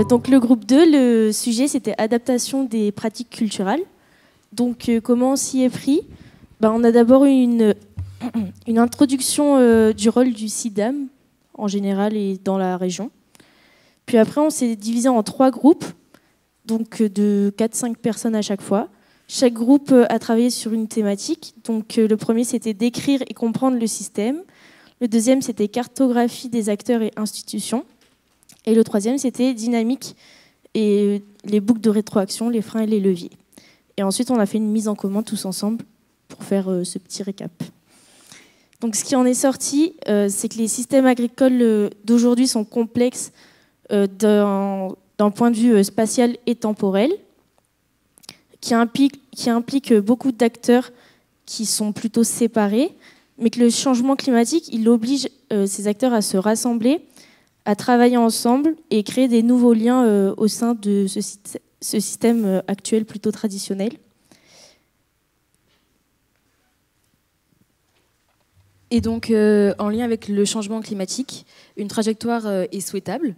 Donc le groupe 2, le sujet c'était adaptation des pratiques culturelles. Donc comment on s'y est pris? On a d'abord eu une introduction du rôle du CIDAM en général et dans la région. Puis après on s'est divisé en 3 groupes, donc de 4-5 personnes à chaque fois. Chaque groupe a travaillé sur une thématique. Donc le premier c'était décrire et comprendre le système. Le deuxième c'était cartographie des acteurs et institutions. Et le troisième, c'était dynamique et les boucles de rétroaction, les freins et les leviers. Et ensuite, on a fait une mise en commun tous ensemble pour faire ce petit récap. Donc, ce qui en est sorti, c'est que les systèmes agricoles d'aujourd'hui sont complexes d'un point de vue spatial et temporel, qui implique beaucoup d'acteurs qui sont plutôt séparés, mais que le changement climatique, il oblige ces acteurs à se rassembler, à travailler ensemble et créer des nouveaux liens au sein de ce système actuel plutôt traditionnel. Et donc, en lien avec le changement climatique, une trajectoire est souhaitable,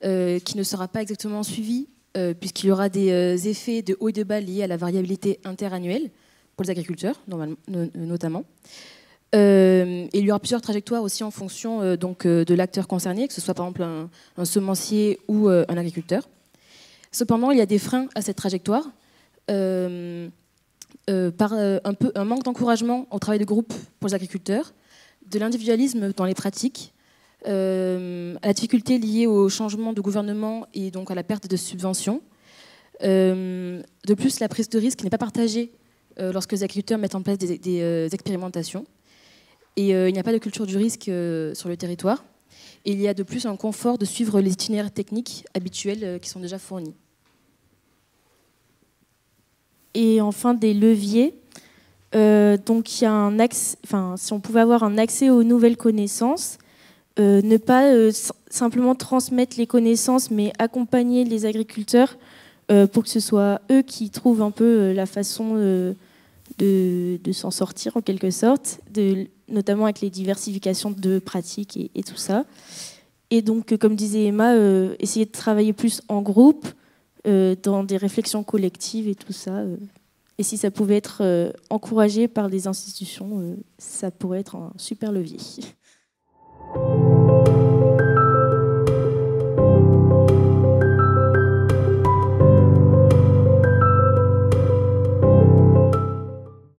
qui ne sera pas exactement suivie, puisqu'il y aura des effets de haut et de bas liés à la variabilité interannuelle pour les agriculteurs, notamment. Et il y aura plusieurs trajectoires aussi en fonction de l'acteur concerné, que ce soit par exemple un semencier ou un agriculteur. Cependant, il y a des freins à cette trajectoire, par un manque d'encouragement au travail de groupe pour les agriculteurs, de l'individualisme dans les pratiques, à la difficulté liée au changement de gouvernement et donc à la perte de subventions. De plus, la prise de risque n'est pas partagée lorsque les agriculteurs mettent en place des expérimentations. Et il n'y a pas de culture du risque sur le territoire. Et il y a de plus un confort de suivre les itinéraires techniques habituels qui sont déjà fournis. Et enfin, des leviers. Donc, il y a un axe, si on pouvait avoir un accès aux nouvelles connaissances, ne pas simplement transmettre les connaissances, mais accompagner les agriculteurs pour que ce soit eux qui trouvent un peu la façon de s'en sortir en quelque sorte, notamment avec les diversifications de pratiques et tout ça. Et donc, comme disait Emma, essayer de travailler plus en groupe, dans des réflexions collectives et tout ça. Et si ça pouvait être encouragé par des institutions, ça pourrait être un super levier.